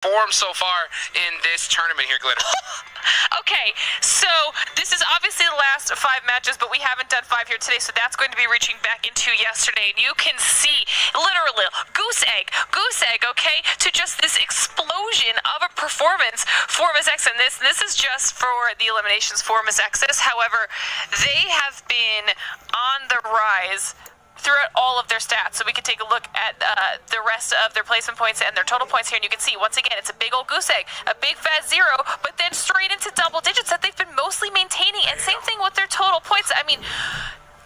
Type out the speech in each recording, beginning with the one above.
form so far in this tournament here, Glitter? Okay, so this is obviously the last 5 matches, but we haven't done 5 here today, so that's going to be reaching back into yesterday. And you can see, literally, goose egg, okay, to just this explosion of a performance for Miss X. And this is just for the eliminations for Miss X's. However, they have been on the rise throughout all of their stats. So we can take a look at the rest of their placement points and their total points here, and you can see, once again, it's a big old goose egg, a big fat 0, but then straight into double digits that they've been mostly maintaining, and same thing with their total points. I mean,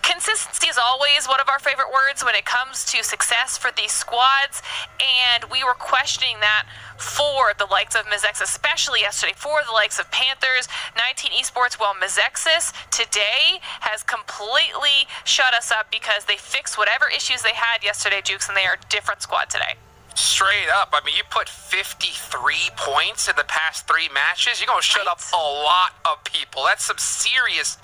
consistency is always one of our favorite words when it comes to success for these squads, and we were questioning that for the likes of Ms. X, especially yesterday, for the likes of Panthers, 19 Esports, while Ms. X's today has completely shut us up because they fixed whatever issues they had yesterday, Jukes, and they are a different squad today. Straight up. I mean, you put 53 points in the past 3 matches. You're going to shut up a lot of people. That's some serious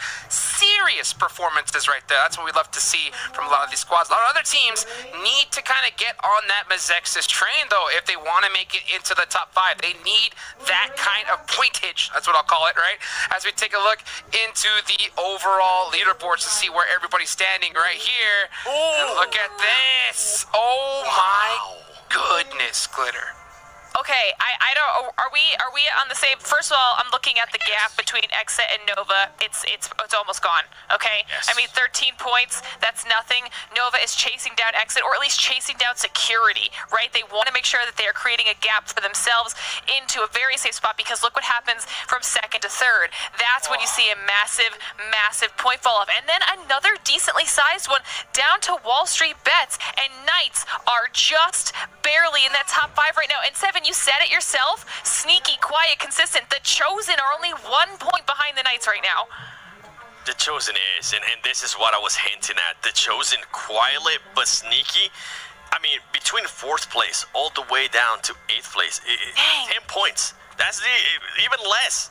performances right there. That's what we love to see from a lot of these squads. A lot of other teams need to kind of get on that Mazexis train, though, if they want to make it into the top 5. They need that kind of pointage. That's what I'll call it, right? As we take a look into the overall leaderboards to see where everybody's standing right here. And look at this. Oh, my goodness, Glitter. Okay, I don't. Are we on the same? First of all, I'm looking at the gap between Exa and Nova. It's almost gone. Okay, yes. I mean 13 points. That's nothing. Nova is chasing down Exit, or at least chasing down security. Right? They want to make sure that they are creating a gap for themselves into a very safe spot, because look what happens from 2nd to 3rd. That's when you see a massive point fall off, and then another decently sized one down to Wall Street Bets, and Knights are just barely in that top 5 right now. And 7. You said it yourself. Sneaky, quiet, consistent. The Chosen are only 1 point behind the Knights right now. The Chosen is, and this is what I was hinting at. The Chosen, quiet but sneaky. I mean, between 4th place all the way down to 8th place, 10 points. That's even less.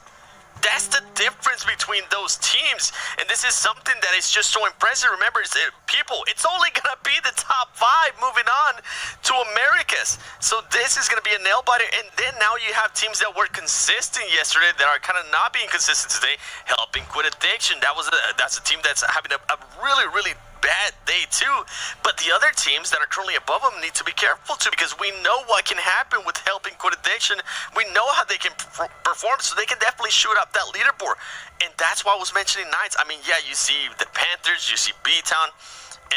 That's the difference between those teams, and this is something that is just so impressive. Remember, people, it's only gonna be the top 5 moving on to Americas. So this is gonna be a nail biter, and then now you have teams that were consistent yesterday that are kind of not being consistent today, helping Quit Addiction. That's a team that's having a really bad day too, but the other teams that are currently above them need to be careful too, because we know what can happen with helping Quit Addiction. We know how they can perform, so they can definitely shoot up that leaderboard. And that's why I was mentioning Knights. I mean, yeah, you see the Panthers, you see B-Town,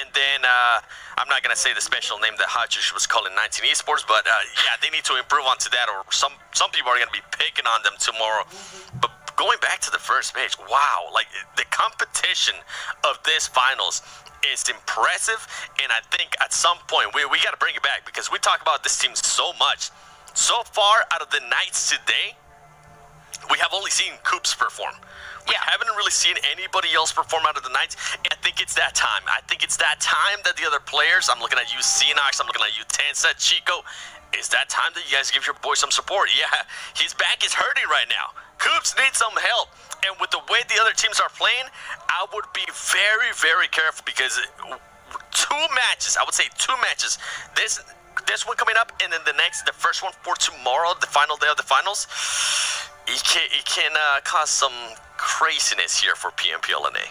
and then I'm not gonna say the special name that Hodges was calling 19 Esports, but yeah, they need to improve onto that, or some people are gonna be picking on them tomorrow. But going back to the first page, wow, like the competition of this finals is impressive, and I think at some point we got to bring it back, because we talk about this team so much. So far, out of the Knights today, we have only seen Coops perform. We haven't really seen anybody else perform out of the Knights, and I think it's that time. I think it's that time that the other players, I'm looking at you, Xenox, I'm looking at you, Tensa, Chico, it's that time that you guys give your boy some support. Yeah, his back is hurting right now. Coops needs some help, and with the way the other teams are playing, I would be very careful, because 2 matches, I would say 2 matches, this one coming up, and then the first one for tomorrow, the final day of the finals, it can cause some craziness here for PMPLNA.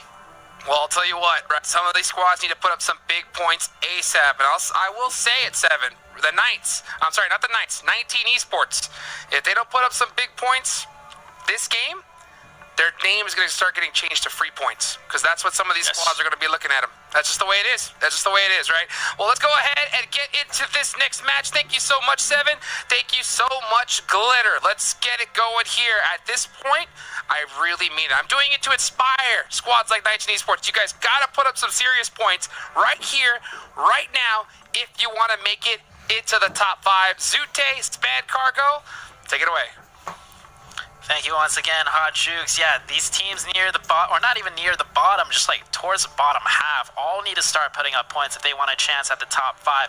Well, I'll tell you what, right? Some of these squads need to put up some big points ASAP, and I will say it, 7. The Knights, I'm sorry, not the Knights, 19 Esports. If they don't put up some big points this game, their name is going to start getting changed to free points, because that's what some of these squads are going to be looking at them. That's just the way it is. That's just the way it is, right? Well, let's go ahead and get into this next match. Thank you so much, 7. Thank you so much, Glitter. Let's get it going here. At this point, I really mean it. I'm doing it to inspire squads like 19 Esports. You guys got to put up some serious points right here, right now, if you want to make it into the top 5. Zute, Spad Cargo, take it away. Thank you once again, Hot Jukes. Yeah, these teams near the bottom, or not even near the bottom, just like towards the bottom half, all need to start putting up points if they want a chance at the top 5.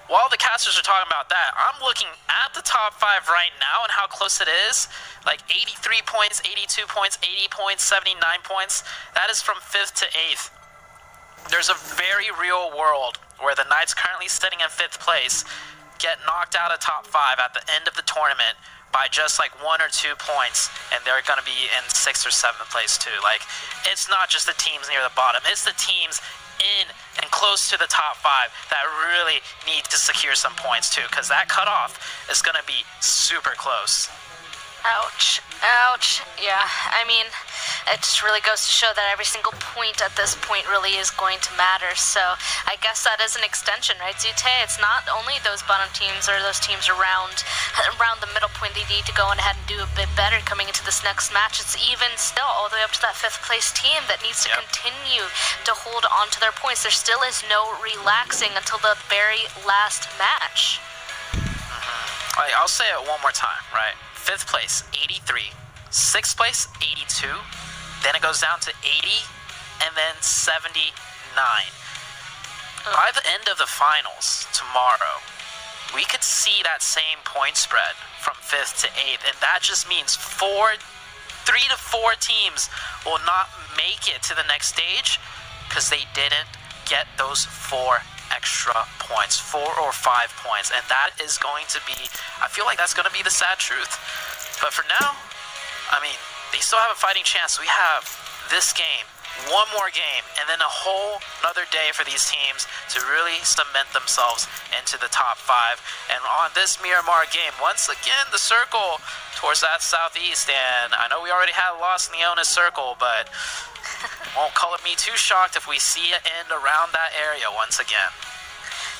While the casters are talking about that, I'm looking at the top 5 right now and how close it is. Like 83 points, 82 points, 80 points, 79 points. That is from 5th to 8th. There's a very real world where the Knights currently sitting in 5th place get knocked out of top 5 at the end of the tournament by just like 1 or 2 points, and they're going to be in 6th or 7th place too. Like, it's not just the teams near the bottom, it's the teams in and close to the top 5 that really need to secure some points too, because that cutoff is going to be super close. Ouch. Ouch. Yeah, I mean, it just really goes to show that every single point at this point really is going to matter. So I guess that is an extension, right, Zute? It's not only those bottom teams or those teams around the middle point they need to go on ahead and do a bit better coming into this next match. It's even still all the way up to that 5th place team that needs to continue to hold on to their points. There still is no relaxing until the very last match. I'll say it one more time, right? 5th place, 83. 6th place, 82. Then it goes down to 80, and then 79. By the end of the finals tomorrow, we could see that same point spread from 5th to 8th, and that just means 3 to 4 teams will not make it to the next stage because they didn't get those 4 extra points, 4 or 5 points, and that is going to be, I feel like that's going to be the sad truth. But for now, I mean, they still have a fighting chance. We have this game, one more game, and then a whole another day for these teams to really cement themselves into the top 5. And on this Miramar game, once again, the circle towards that southeast, and I know we already had a loss in the Onis circle, but won't call it me too shocked if we see it end around that area once again.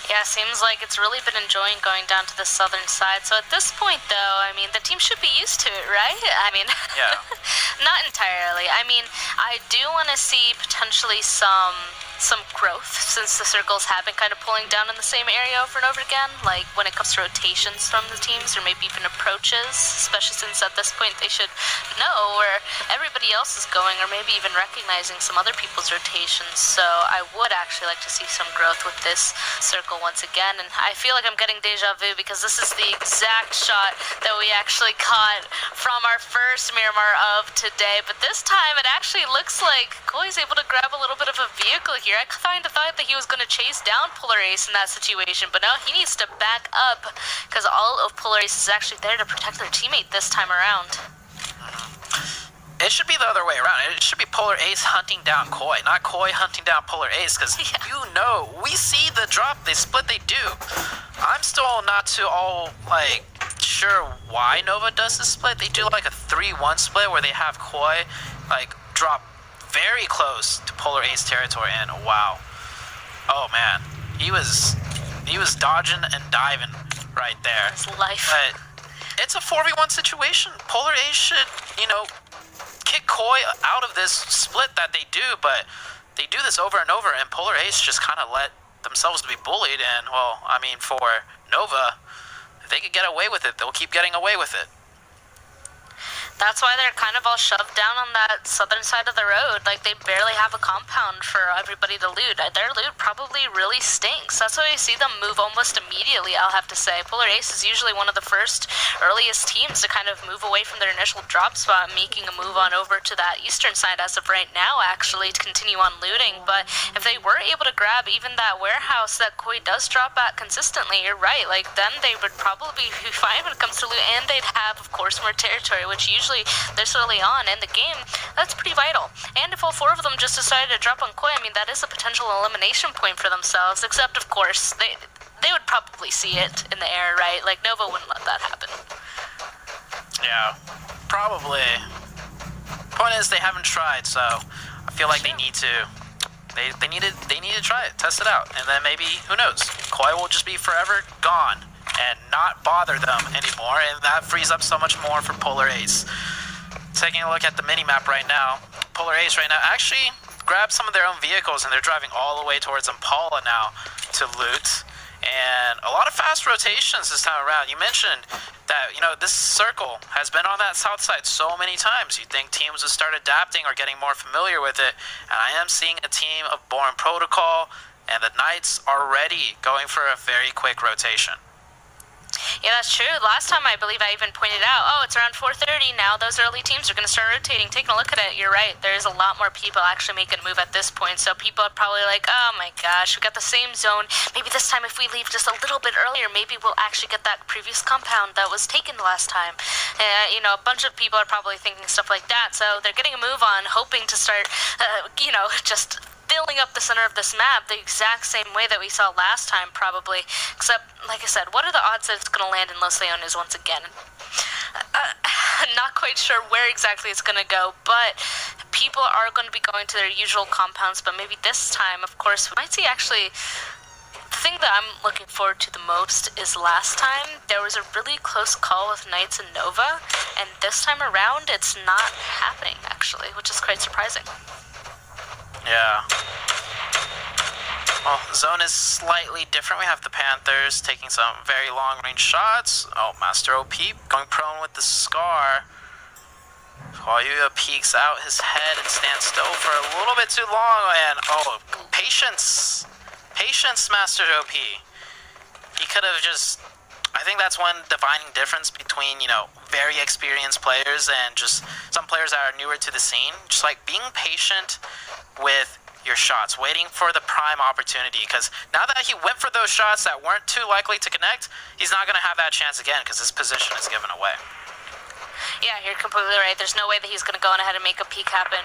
Yeah, seems like it's really been enjoying going down to the southern side. So at this point, though, I mean, the team should be used to it, right? I mean, yeah. Not entirely. I mean, I do want to see potentially some growth since the circles have been kind of pulling down in the same area over and over again, like when it comes to rotations from the teams or maybe even approaches, especially since at this point they should know where everybody else is going or maybe even recognizing some other people's rotations. So I would actually like to see some growth with this circle once again, and I feel like I'm getting deja vu because this is the exact shot that we actually caught from our first Miramar of today, but this time it actually looks like Koi's able to grab a little bit of a vehicle here. I kind of thought that he was going to chase down Polar Ace in that situation, but no, he needs to back up because all of Polar Ace is actually there to protect their teammate this time around. It should be the other way around. It should be Polar Ace hunting down Koi, not Koi hunting down Polar Ace, because you know, we see the drop, they split, they do. I'm still not too all, like, sure why Nova does the split. They do like a 3-1 split where they have Koi, like, drop very close to Polar Ace territory, and wow. Oh man, he was dodging and diving right there. His life. But it's a 4v1 situation. Polar Ace should, you know, kick Koi out of this split that they do, but they do this over and over, and Polar Ace just kind of let themselves be bullied, and well, I mean, for Nova, if they could get away with it, they'll keep getting away with it. That's why they're kind of all shoved down on that southern side of the road. Like, they barely have a compound for everybody to loot. Their loot probably really stinks. That's why we see them move almost immediately, I'll have to say. Polar Ace is usually one of the first, earliest teams to kind of move away from their initial drop spot, making a move on over to that eastern side as of right now, actually, to continue on looting. But if they were able to grab even that warehouse that Koi does drop at consistently, you're right. Like, then they would probably be fine when it comes to loot, and they'd have, of course, more territory, which usually this early on in the game, that's pretty vital. And if all 4 of them just decided to drop on Koi, I mean, that is a potential elimination point for themselves, except, of course, they would probably see it in the air, right? Like, Nova wouldn't let that happen. Yeah, probably. Point is, they haven't tried, so I feel like they need to. They need to try it, test it out, and then maybe, who knows, Koi will just be forever gone and not bother them anymore, and that frees up so much more for Polar Ace. Taking a look at the mini-map right now, Polar Ace right now actually grabbed some of their own vehicles, and they're driving all the way towards Impala now to loot. And a lot of fast rotations this time around. You mentioned that, you know, this circle has been on that south side so many times. You'd think teams would start adapting or getting more familiar with it. And I am seeing a team of Born Protocol, and the Knights are ready, going for a very quick rotation. Yeah, that's true. Last time I believe I even pointed out, oh, it's around 4:30 now. Those early teams are going to start rotating. Taking a look at it, you're right. There's a lot more people actually making a move at this point. So people are probably like, oh my gosh, we got the same zone. Maybe this time if we leave just a little bit earlier, maybe we'll actually get that previous compound that was taken last time. You know, a bunch of people are probably thinking stuff like that. So they're getting a move on, hoping to start, you know, just filling up the center of this map the exact same way that we saw last time, probably. Except, like I said, what are the odds that it's going to land in Los Leones once again? Not quite sure where exactly it's going to go, but people are going to be going to their usual compounds, but maybe this time, of course, we might see actually... The thing that I'm looking forward to the most is last time there was a really close call with Knights and Nova, and this time around it's not happening, actually, which is quite surprising. Yeah. Well, zone is slightly different. We have the Panthers taking some very long-range shots. Oh, Master OP going prone with the Scar. Huayuya peeks out his head and stands still for a little bit too long, and oh, patience. Patience, Master OP. He could have just... I think that's one defining difference between, you know, very experienced players and just some players that are newer to the scene. Just like being patient with your shots, waiting for the prime opportunity. Because now that he went for those shots that weren't too likely to connect, he's not going to have that chance again because his position is given away. Yeah, you're completely right. There's no way that he's going to go on ahead and make a peak happen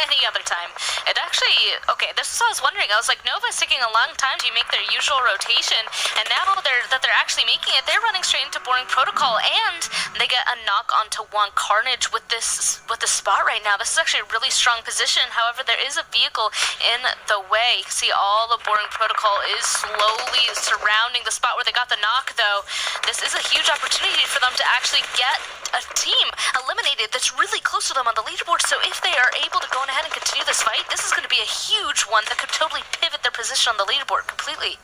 any other time. It actually, okay, this is what I was wondering. I was like, Nova's taking a long time to make their usual rotation, and now they're actually making it, they're running straight into boring protocol, and they get a knock onto one Carnage with the spot right now. This is actually a really strong position. However, there is a vehicle in the way. You can see all the boring protocol is slowly surrounding the spot where they got the knock, though. This is a huge opportunity for them to actually get a team eliminated that's really close to them on the leaderboard. So if they are able to go on ahead and continue this fight, this is going to be a huge one that could totally pivot their position on the leaderboard completely.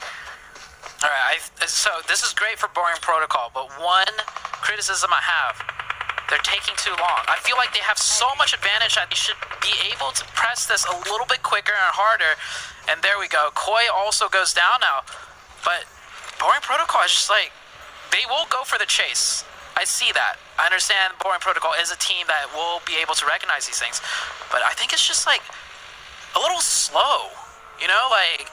All right, so this is great for boring protocol, but one criticism I have, they're taking too long. I feel like they have so much advantage that they should be able to press this a little bit quicker and harder. And there we go. Koi also goes down now, but boring protocol is just like, they will go for the chase. I see that. I understand Boring Protocol is a team that will be able to recognize these things, but I think it's just like a little slow, you know, like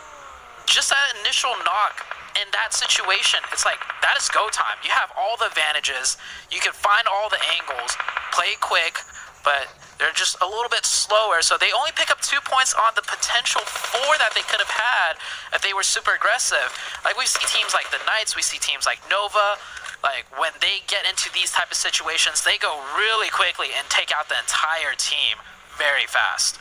just that initial knock in that situation. It's like, that is go time. You have all the advantages. You can find all the angles, play quick, but they're just a little bit slower. So they only pick up 2 points on the potential 4 that they could have had if they were super aggressive. Like we see teams like the Knights, we see teams like Nova. Like, when they get into these type of situations, they go really quickly and take out the entire team very fast.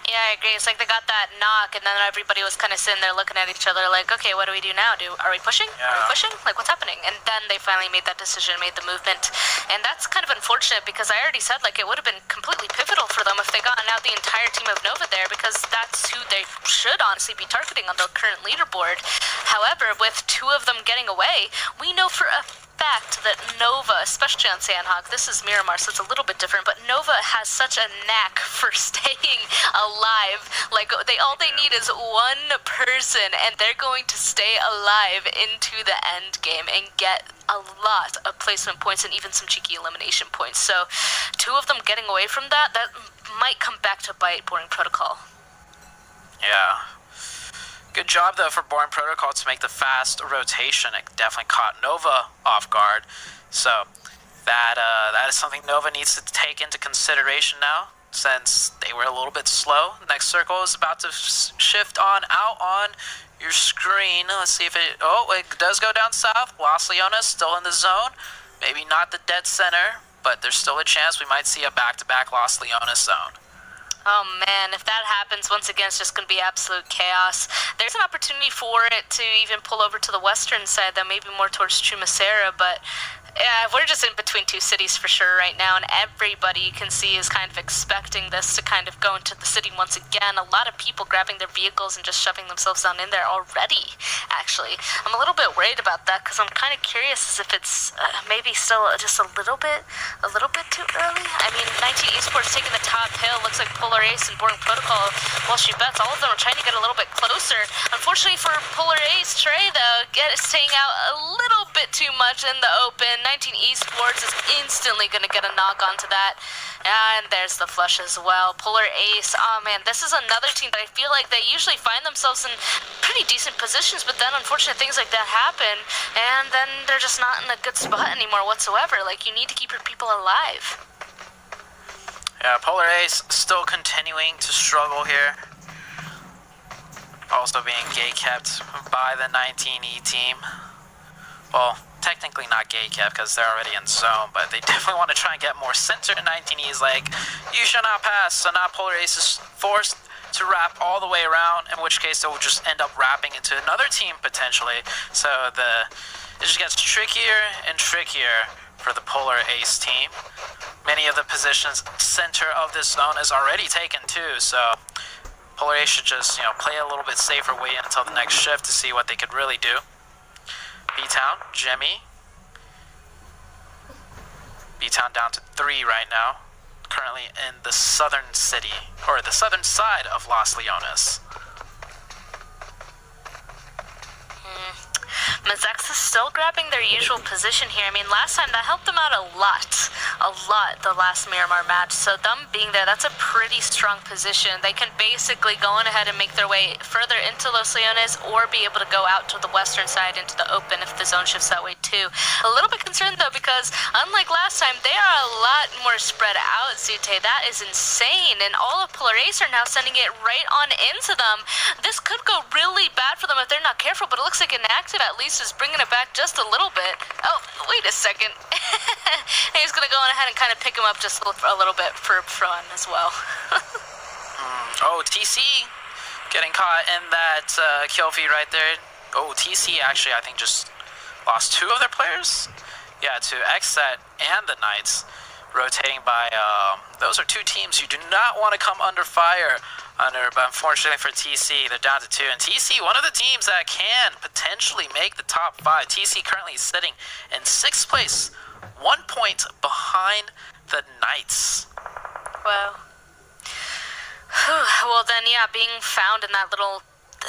Yeah, I agree. It's like they got that knock, and then everybody was kind of sitting there looking at each other like, okay, what do we do now? Are we pushing? Yeah. Are we pushing? Like, what's happening? And then they finally made that decision, made the movement. And that's kind of unfortunate because I already said, like, it would have been completely pivotal for them if they gotten out the entire team of Nova there, because that's who they should honestly be targeting on the current leaderboard. However, with 2 of them getting away, we know for a fact that Nova, especially on Sandhawk, this is Miramar, so it's a little bit different, but Nova has such a knack for staying alive. Like, all they need is one person, and they're going to stay alive into the end game and get a lot of placement points and even some cheeky elimination points. So 2 of them getting away from that might come back to bite Boring Protocol. Yeah. Good job, though, for Boring Protocol to make the fast rotation. It definitely caught Nova off guard. So that is something Nova needs to take into consideration now, since they were a little bit slow. Next circle is about to shift on out on your screen. Let's see if it does go down south. Los Leones still in the zone. Maybe not the dead center, but there's still a chance we might see a back-to-back Los Leones zone. Oh man, if that happens, once again, it's just going to be absolute chaos. There's an opportunity for it to even pull over to the western side, though maybe more towards Chumacera, but Yeah, we're just in between two cities for sure right now, and everybody you can see is kind of expecting this to kind of go into the city once again. A lot of people grabbing their vehicles and just shoving themselves down in there already, actually. I'm a little bit worried about that because I'm kind of curious as if it's maybe still just a little bit too early. I mean, 19 Esports taking the top hill. Looks like Polar Ace and Boring Protocol, well, she bets all of them are trying to get a little bit closer. Unfortunately for Polar Ace, Trey, though, staying out a little bit too much in the open. 19 Esports is instantly going to get a knock onto that. And there's the flush as well. Polar Ace, oh man, this is another team that I feel like they usually find themselves in pretty decent positions, but then unfortunate things like that happen, and then they're just not in a good spot anymore whatsoever. Like, you need to keep your people alive. Yeah, Polar Ace still continuing to struggle here. Also being gate-kept by the 19E team. Well, technically not gate-kept because they're already in zone, but they definitely want to try and get more center. 19E is like, you shall not pass, so now Polar Ace is forced to wrap all the way around, in which case they will just end up wrapping into another team potentially. So it just gets trickier and trickier for the Polar Ace team. Many of the positions center of this zone is already taken too, so Polar Ace should just, play a little bit safer, wait until the next shift to see what they could really do. B-Town, Jimmy. B-Town down to 3 right now. Currently in the southern city, or the southern side of Los Leones. Mazex is still grabbing their usual position here. I mean, last time that helped them out a lot, the last Miramar match. So them being there, that's a pretty strong position. They can basically go on ahead and make their way further into Los Leones or be able to go out to the western side into the open if the zone shifts that way too. A little bit concerned though because unlike last time, they are a lot more spread out, Zute. That is insane. And all of Polar Ace are now sending it right on into them. This could go really bad for them if they're not careful, but it looks like Inactive at least is bringing it back just a little bit. Oh, wait a second. He's going to go on ahead and kind of pick him up just a little bit for fun as well. Oh, TC getting caught in that kill feed right there. Oh, TC actually, I think, just lost 2 of their players. Yeah, to XSET and the Knights. Rotating by, those are 2 teams you do not want to come under fire under, but unfortunately for TC, they're down to 2. And TC, one of the teams that can potentially make the top 5. TC currently sitting in 6th place, 1 point behind the Knights. Wow. Well then, yeah, being found in that little,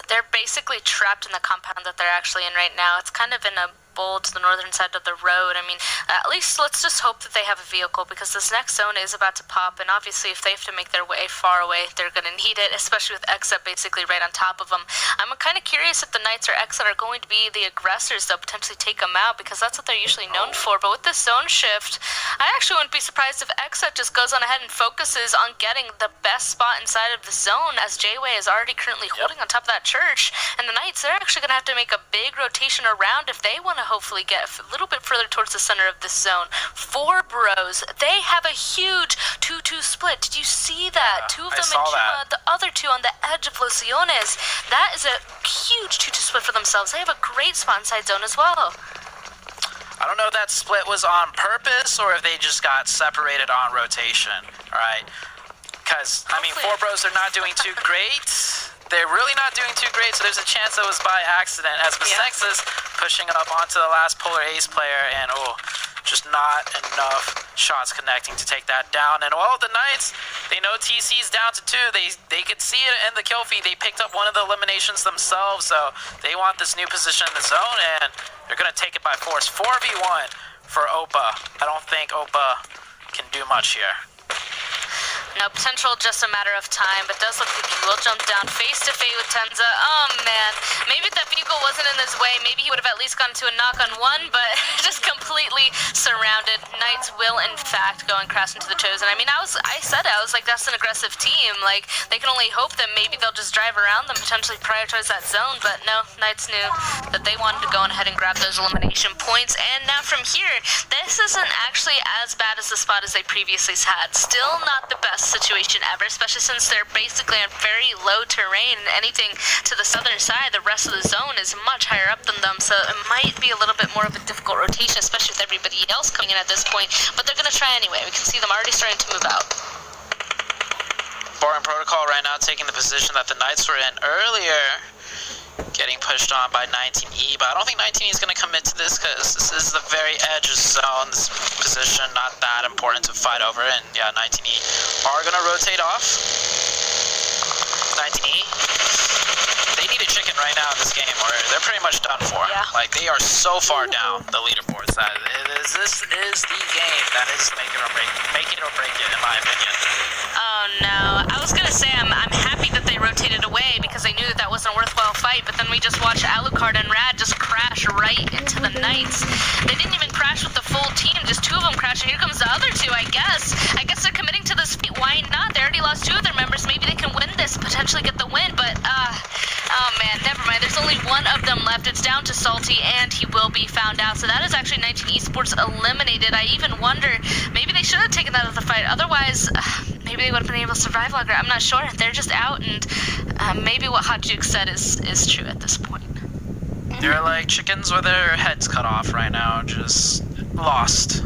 they're basically trapped in the compound that they're actually in right now. It's kind of in a bowl to the northern side of the road. I mean, at least let's just hope that they have a vehicle because this next zone is about to pop, and obviously if they have to make their way far away, they're going to need it, especially with Exit basically right on top of them. I'm kind of curious if the Knights or Exit are going to be the aggressors that potentially take them out because that's what they're usually known for. But with this zone shift, I actually wouldn't be surprised if Exit just goes on ahead and focuses on getting the best spot inside of the zone, as J-Way is already currently holding on top of that church, and the Knights, they're actually going to have to make a big rotation around if they want to hopefully get a little bit further towards the center of this zone. 4 bros, they have a huge 2-2 split. Did you see that? Yeah, 2 of them in Chuma, the other 2 on the edge of Los Leones. That is a huge 2-2 split for themselves. They have a great spot inside zone as well. I don't know if that split was on purpose or if they just got separated on rotation, alright? Because, I mean, 4 bros are not doing too great. They're really not doing too great, so there's a chance that was by accident as Masex is pushing up onto the last Polar Ace player, and just not enough shots connecting to take that down. And the Knights, they know TC's down to 2. They could see it in the kill feed. They picked up one of the eliminations themselves, so they want this new position in the zone, and they're going to take it by force. 4v1 for Opa. I don't think Opa can do much here. No, potential just a matter of time, but does look like he will jump down face-to-face with Tenza. Oh, man. Maybe if that vehicle wasn't in his way, maybe he would have at least gone to a knock on 1, but just completely surrounded. Knights will in fact go and crash into the Chosen. I mean, I said it, I was like, that's an aggressive team. Like, they can only hope that maybe they'll just drive around them, potentially prioritize that zone, but no, Knights knew that they wanted to go ahead and grab those elimination points. And now from here, this isn't actually as bad as the spot as they previously had. Still not the best situation ever, especially since they're basically on very low terrain, and anything to the southern side, the rest of the zone is much higher up than them, so it might be a little bit more of a difficult rotation, especially with everybody else coming in at this point, but they're going to try anyway. We can see them already starting to move out. Boring Protocol right now taking the position that the Knights were in earlier, getting pushed on by 19E, but I don't think 19E is going to commit to this because this is the very edge of zone. This position not that important to fight over, and yeah, 19E are going to rotate off. 19E, they need a chicken right now in this game, or they're pretty much done for. Yeah. Like, they are so far down the leaderboards that this is the game that is make it or break it, in my opinion. Oh no, I was gonna say I'm happy that they rotated away because they knew that wasn't a worthwhile fight, but then we just watched Alucard and Rad just crash right into the Knights. They didn't even crash with the full team, just two of them crashing. Here comes the other two, I guess. I guess they're committing to this fight. Why not? They already lost two of their members. Maybe they can win this, potentially get the win, but oh man, never mind. There's only one of them left. It's down to Salty, and he will be found out. So that is actually 19 Esports eliminated. I even wonder, maybe they should have taken that out of the fight. Otherwise, maybe they would have been able to survive longer. I'm not sure. They're just out, and maybe what Hot Juke said is true at this point. They're like chickens with their heads cut off right now, just lost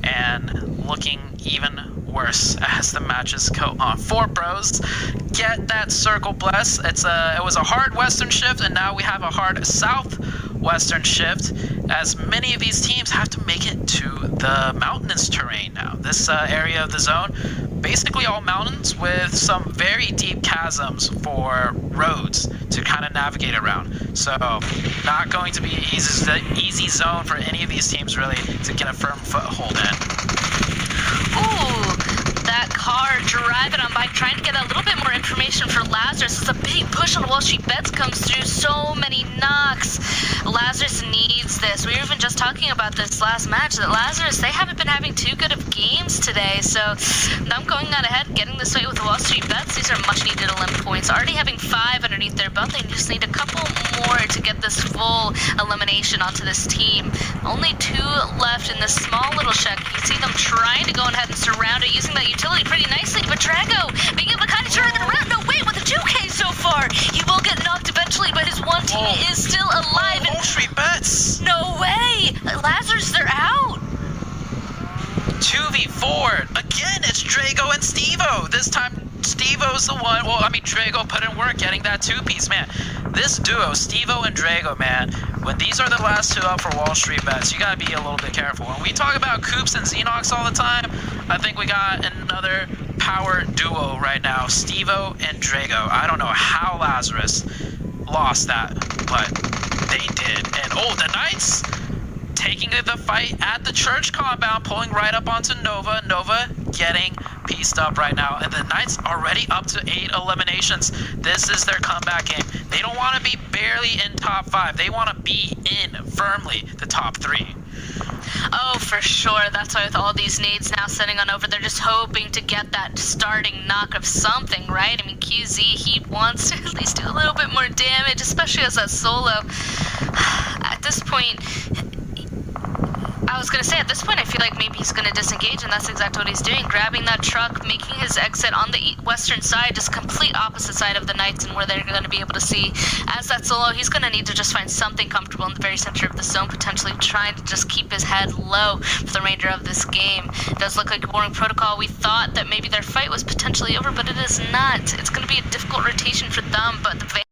and looking even worse as the matches go on. 4 bros get that circle bless. It was a hard western shift, and now we have a hard southwestern shift, as many of these teams have to make it to the mountainous terrain now. This area of the zone, basically all mountains with some very deep chasms for roads to kind of navigate around. So not going to be an easy zone for any of these teams really to get a firm foothold in. Ooh, that car driving on bike, trying to get a little bit more information for Lazarus. It's a big push on Wall Street Bets comes through. So many knocks. Lazarus needs this. We were even just talking about this last match, that Lazarus, they haven't been having too good of games today. So I'm going on ahead, getting this fight with the Wall Street Bets. These are much needed elim points. Already having 5 underneath their belt. They just need a couple more to get this full elimination onto this team. Only 2 left in this small little shack. You can see them trying to go ahead and surround it, using that utility pretty nicely, but Drago being able to kind of turn it around. No, wait, with the 2K so far, he will get knocked eventually, but his one team is still alive. Wall Street Bets! No way! Lazarus, they're out! 2v4. Again, it's Drago and Stevo. This time, Stevo's the one. Well, I mean, Drago put in work getting that 2-piece, man. This duo, Stevo and Drago, man, when these are the last 2 up for Wall Street Bets, you gotta be a little bit careful. When we talk about Coops and Xenox all the time, I think we got another power duo right now, Stevo and Drago. I don't know how Lazarus lost that, but they did. And oh, the Knights taking the fight at the church compound, pulling right up onto Nova. Nova getting pieced up right now, and the Knights already up to 8 eliminations. This is their comeback game. They don't want to be barely in top 5. They want to be in firmly the top 3. Oh, for sure. That's why with all these nades now sitting on over, they're just hoping to get that starting knock of something, right? I mean, QZ, he wants to at least do a little bit more damage, especially as that solo. At this point, I was going to say, at this point, I feel like maybe he's going to disengage, and that's exactly what he's doing. Grabbing that truck, making his exit on the western side, just complete opposite side of the Knights, and where they're going to be able to see. As that solo, he's going to need to just find something comfortable in the very center of the zone, potentially trying to just keep his head low for the remainder of this game. It does look like a boring protocol. We thought that maybe their fight was potentially over, but it is not. It's going to be a difficult rotation for them, but the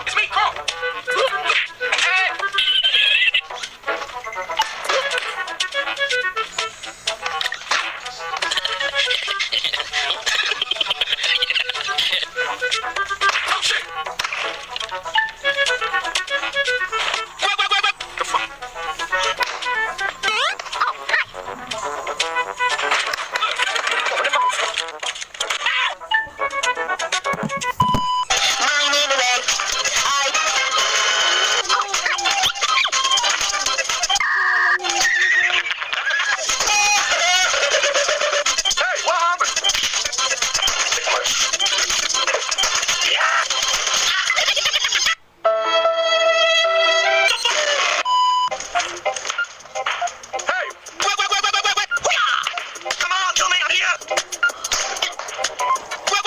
It's me, Carl. Oh shit! Wait. The fuck? Hey, what happened? Hey! Wait! Come on, kill me, I'm here! Wait!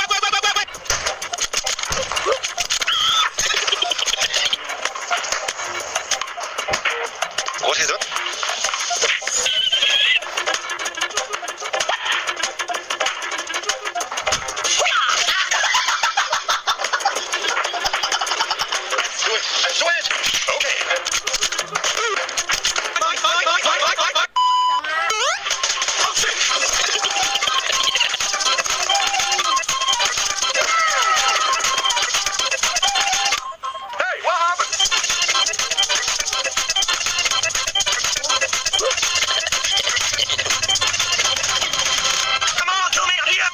What is it? Switch! Okay. Bye. Oh, shit. Hey, what happened? Come on, kill me, I'm here!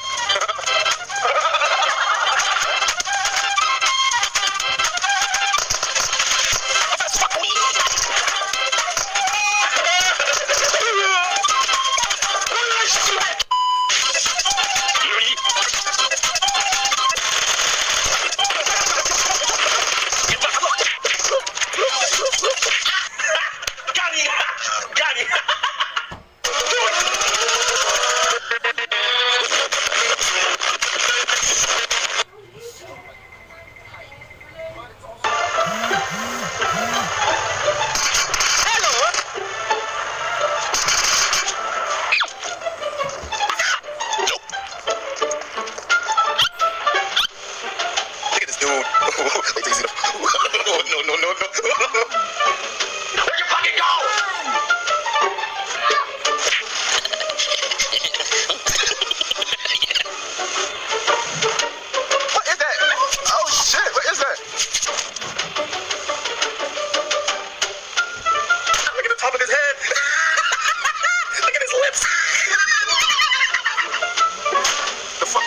Got it! Look at this dude. Wait till you see the... No. Where'd you fucking go? What is that? Oh shit, what is that? Look at the top of his head. Look at his lips. The fuck?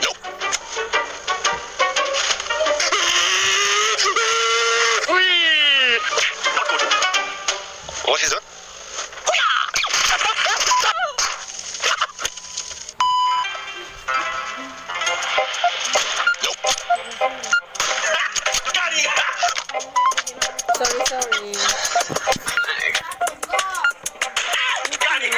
Nope. What is it? Nope. Got it. Sorry. Got it.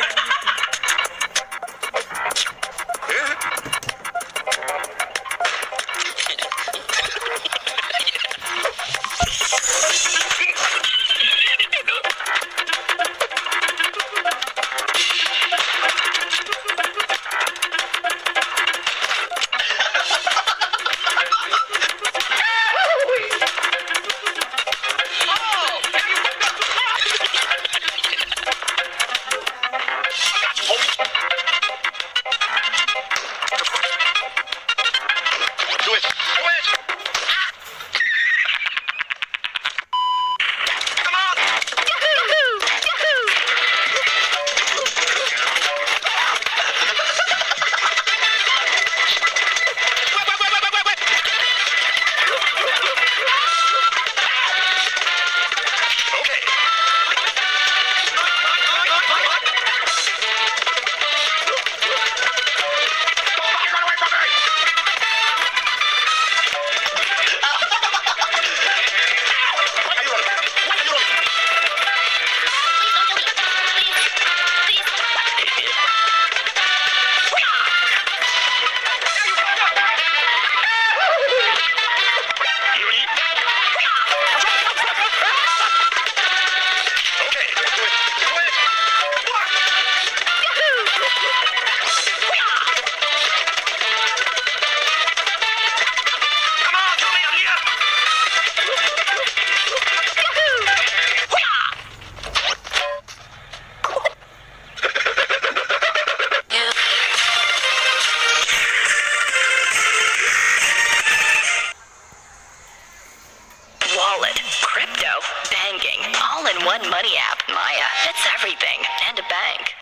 all-in-one money app, Maya. It's everything. And a bank.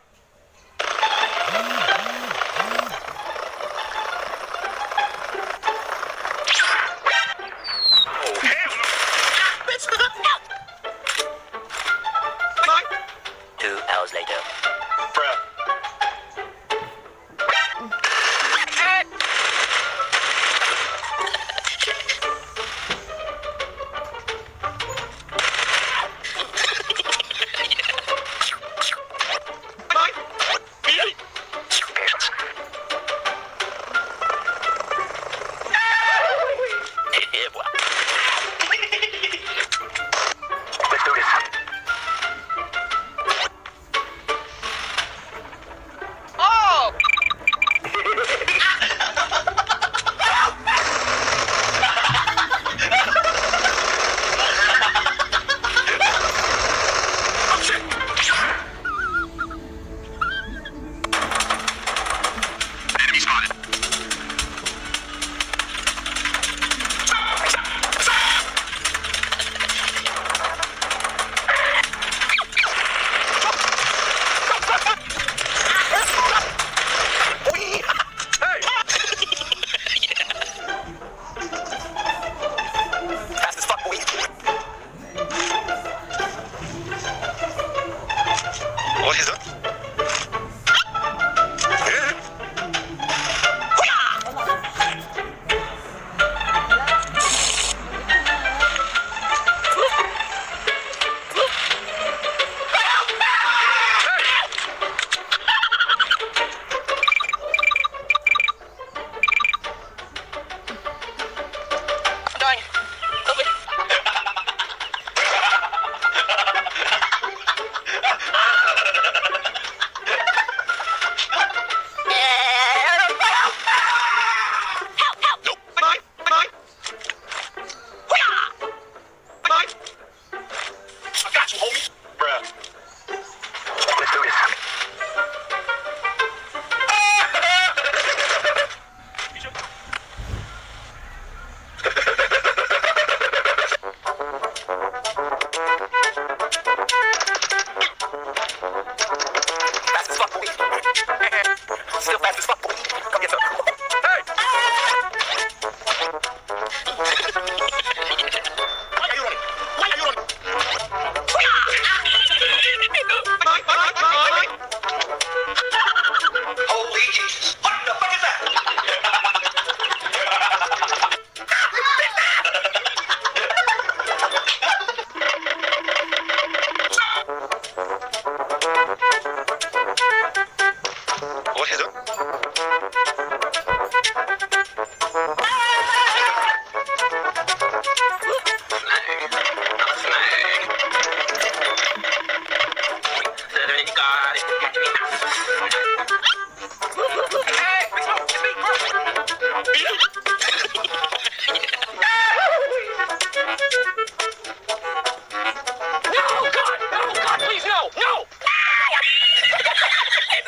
Oh, hell no! Bitch! 2 hours later. Bruh. Patience. Yeah, boy. Let's do this. Oh! Enemy spotted. Fast as fuck, boy. What is that? I'm dying. Help me. Nope. Bye. Bye. Bye. I got you, homie. Bruh. Let's do this. Fast as fuck, boy. Still fast as fuck, boy. Come get some. Hey! Why are you running? Why are you running? Bye. Bye. Bye. Holy Jesus. What the fuck is that? What is it?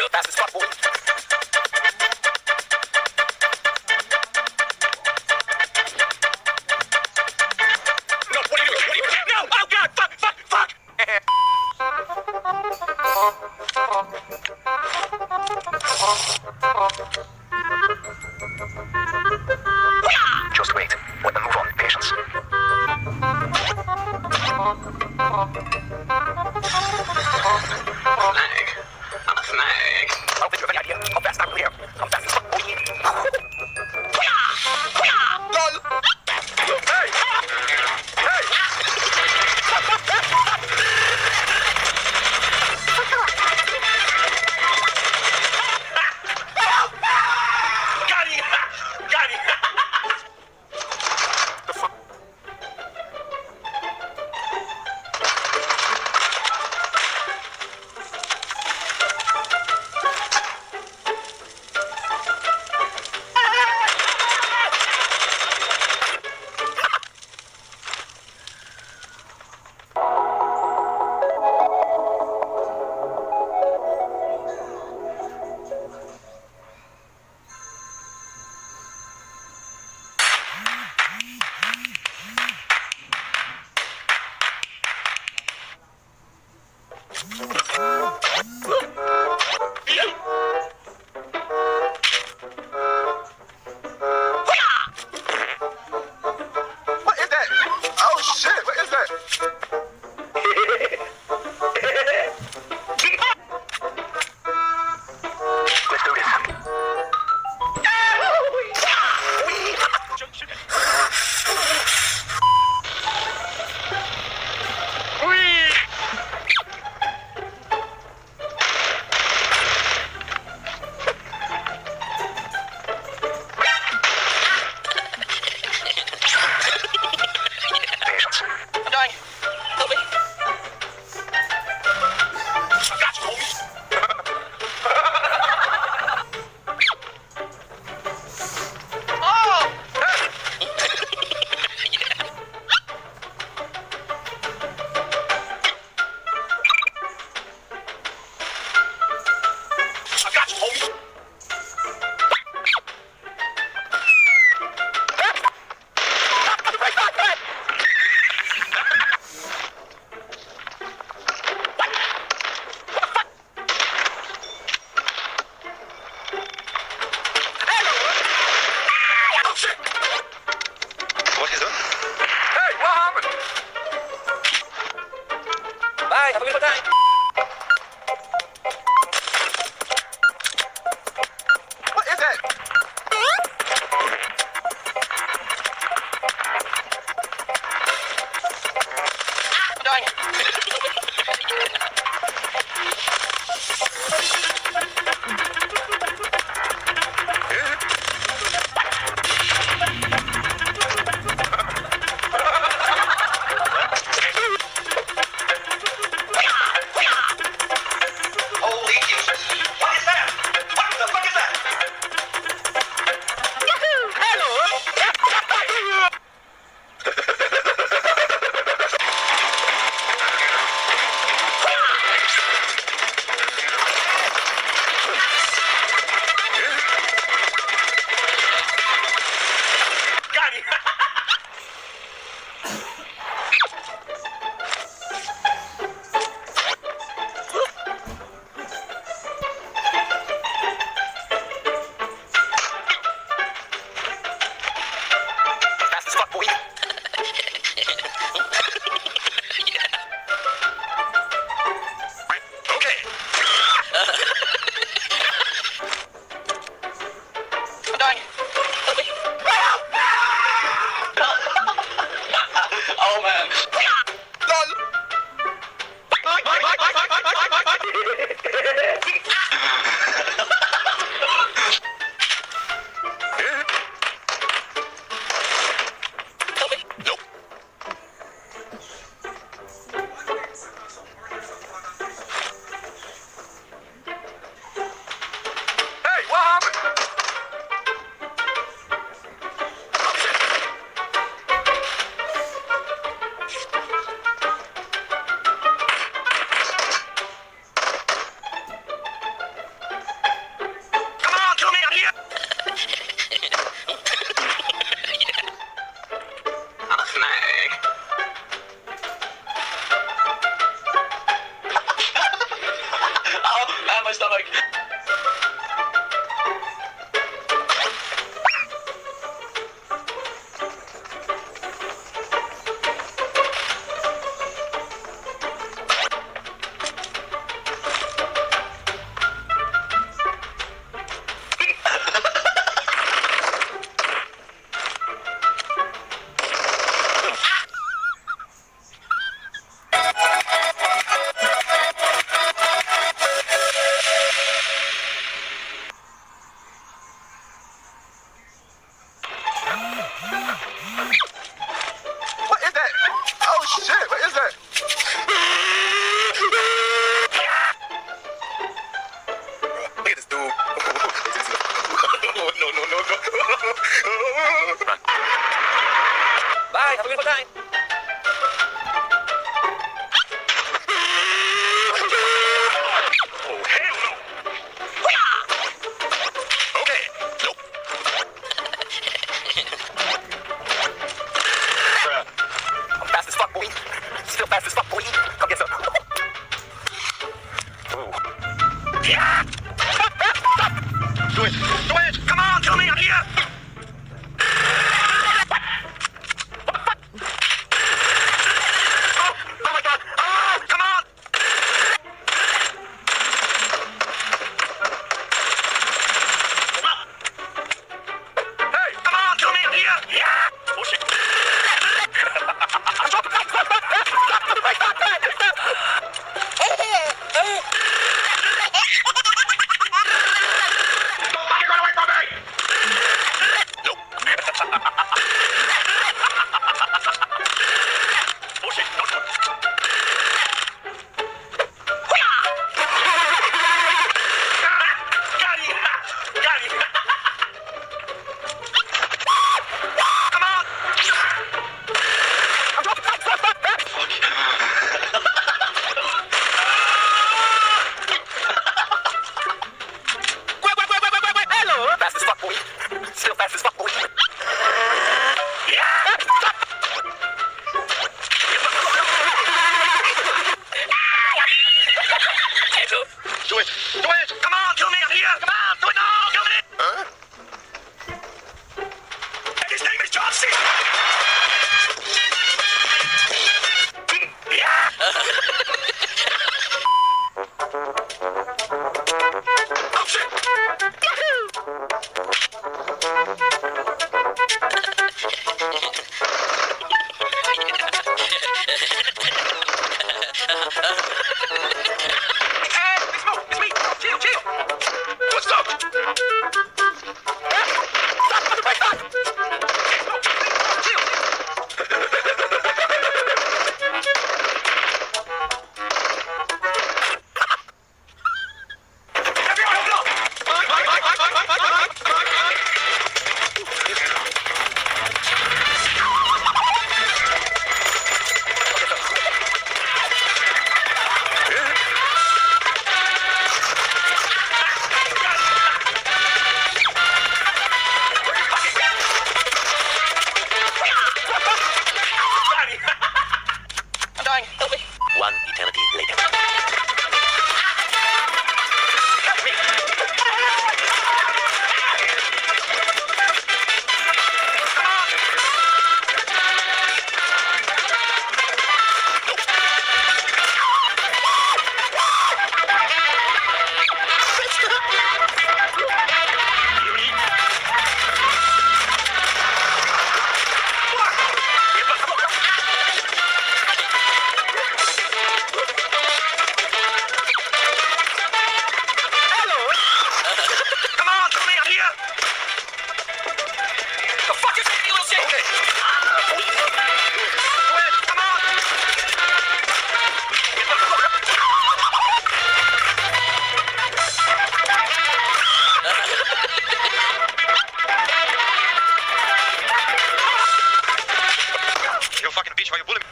Fast as fuck, boy. No, what are you doing? What are you doing? No! Oh God! Fuck! Fuck! Fuck! Just wait. Let them move on. Patience. Snag. I'm a snag. I don't think you have any idea Bye. Have a good time. What is that? I'm dying. Holy Jesus. What is that? What the fuck is that? Hello. Got him. Fast as fuck, boy. Okay. I'm dying. Oh man. Lol. Nope. Hey, what happened? Come on, kill me, I'm here. I'm a snag. Oh, my stomach. What is that? Oh shit, what is that? Look at this dude. No. Run. Bye, have a good time. Oh, hell no. Okay, nope. I'm fast as fuck, boy. Still fast as fuck, boy. Come get some. Ooh. Yeah! Do it! Come on, kill me, I'm here! Oh my god! Oh, come on! Hey, come on, kill me, I'm here! Yeah! Oh shit. Hey, Big Smoke, it's me. Chill, chill. What's up? Stop. Big Smoke, chill. I'm dying. Help me. One eternity later. Come on, Tony, I'm here. The fuck is that, you little shit? Okay. Go ahead, come on. You fucking bitch, why you bullying me?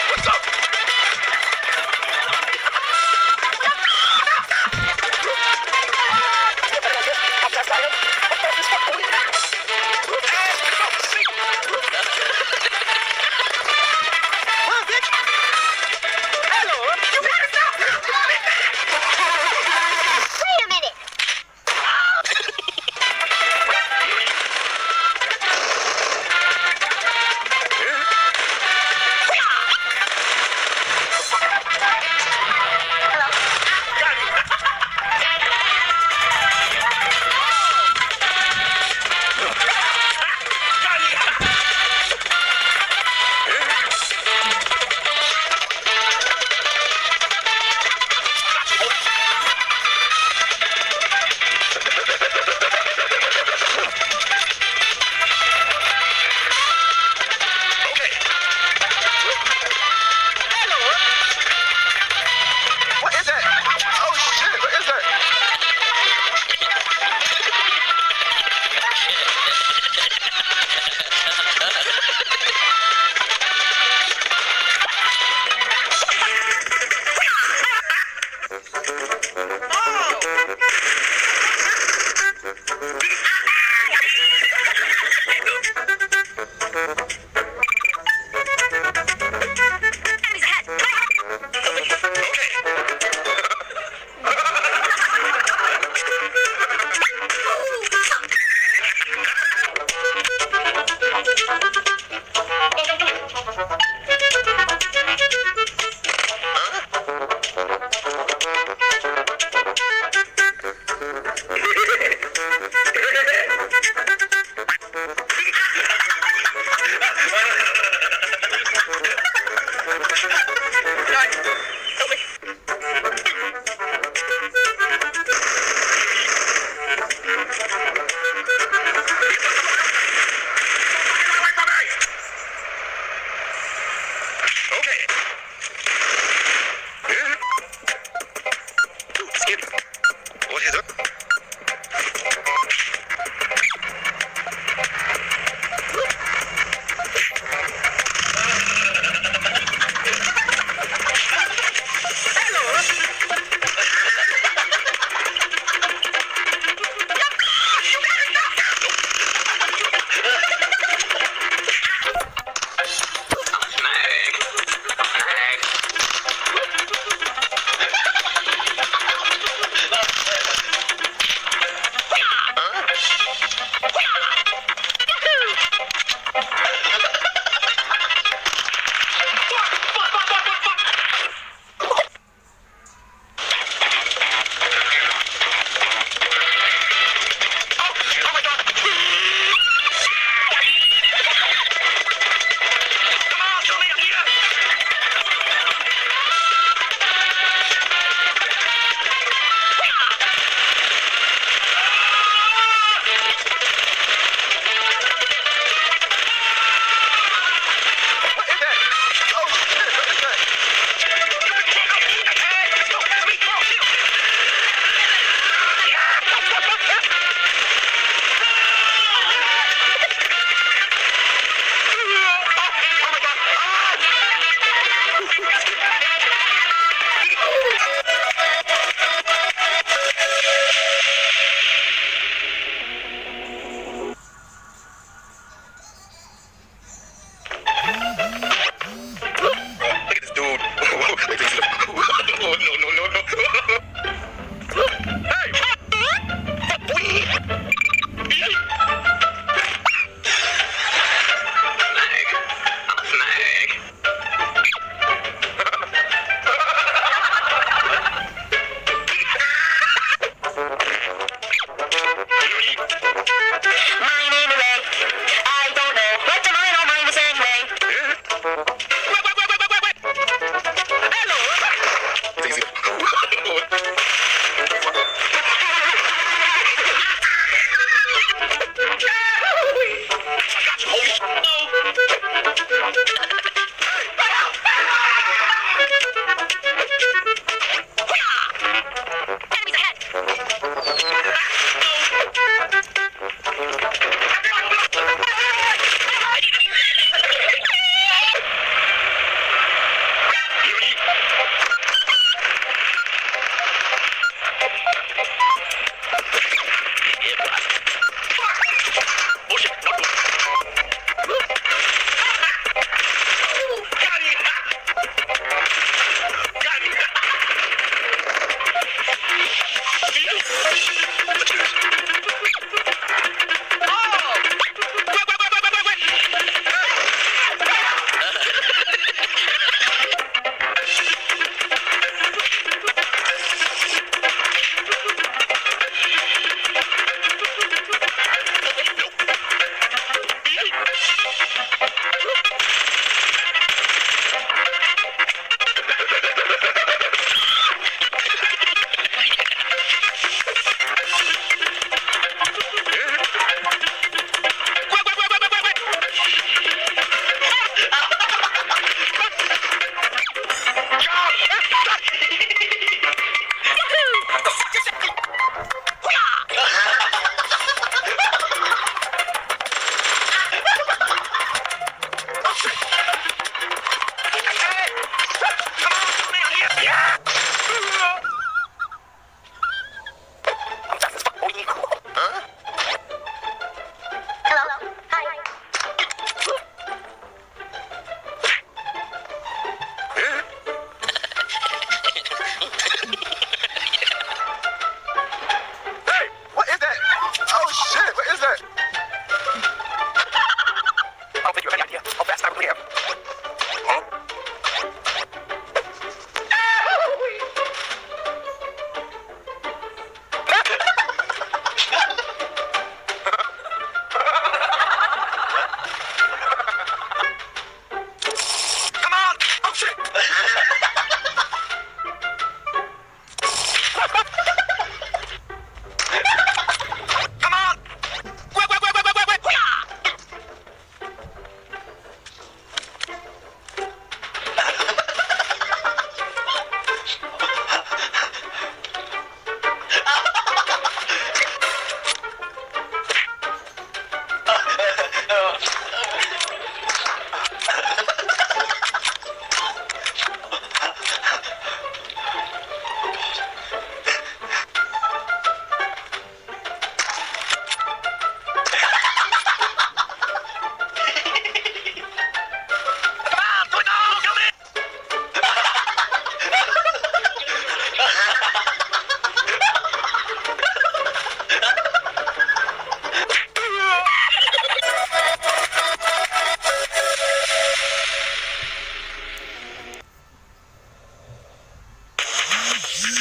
What's up? Wait a minute. What is that? Oh shit, what is that?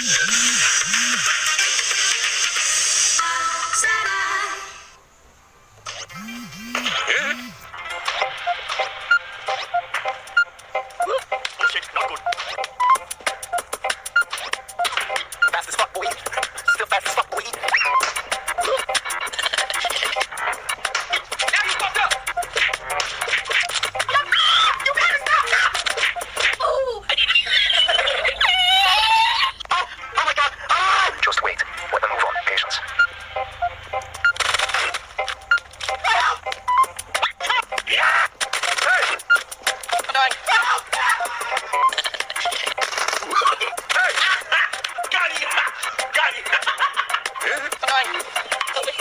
Shit, not good. Fast as fuck, boy. Still fast as fuck, boy. Now you fucked up. You better stop. Oh my god. Ah! Just wait. Weapon move on. Patience. Hey! I'm dying. Hey! Got you! Got you! I'm dying. Help me.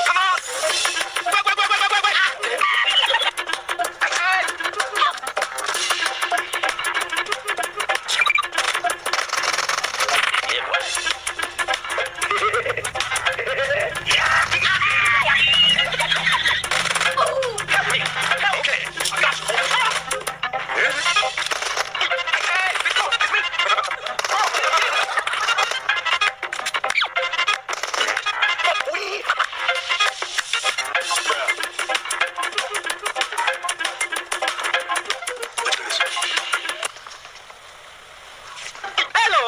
Come on! Wait! I'm dying. Yeah, boy. Help me! Help! Okay, I got you. Hey, let's go! It's me! Hello!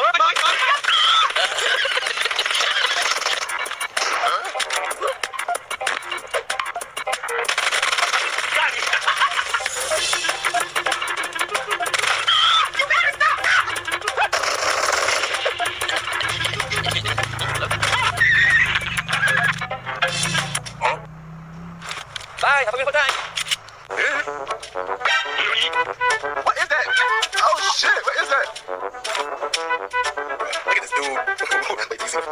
Got you! You better stop! Bye, have a beautiful time. What is that? Oh shit, what is that? Look at this dude. Wait, do you see? No.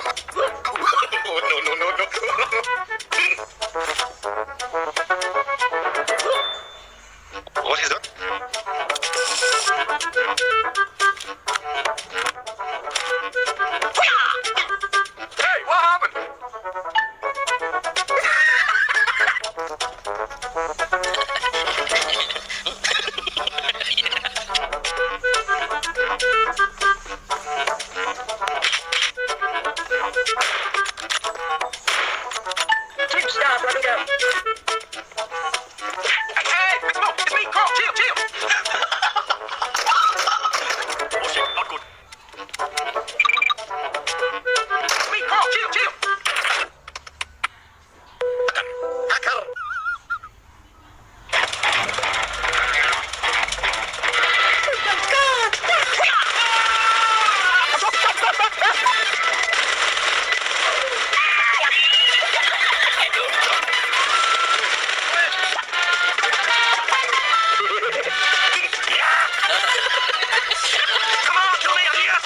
What is that? Hey, what happened? Keep stop, let me go. Hey, it's Mo, it's me, Carl, chill. Oh shit, not good. It's me, Carl, chill. Hacker. Come on, kill me, yes!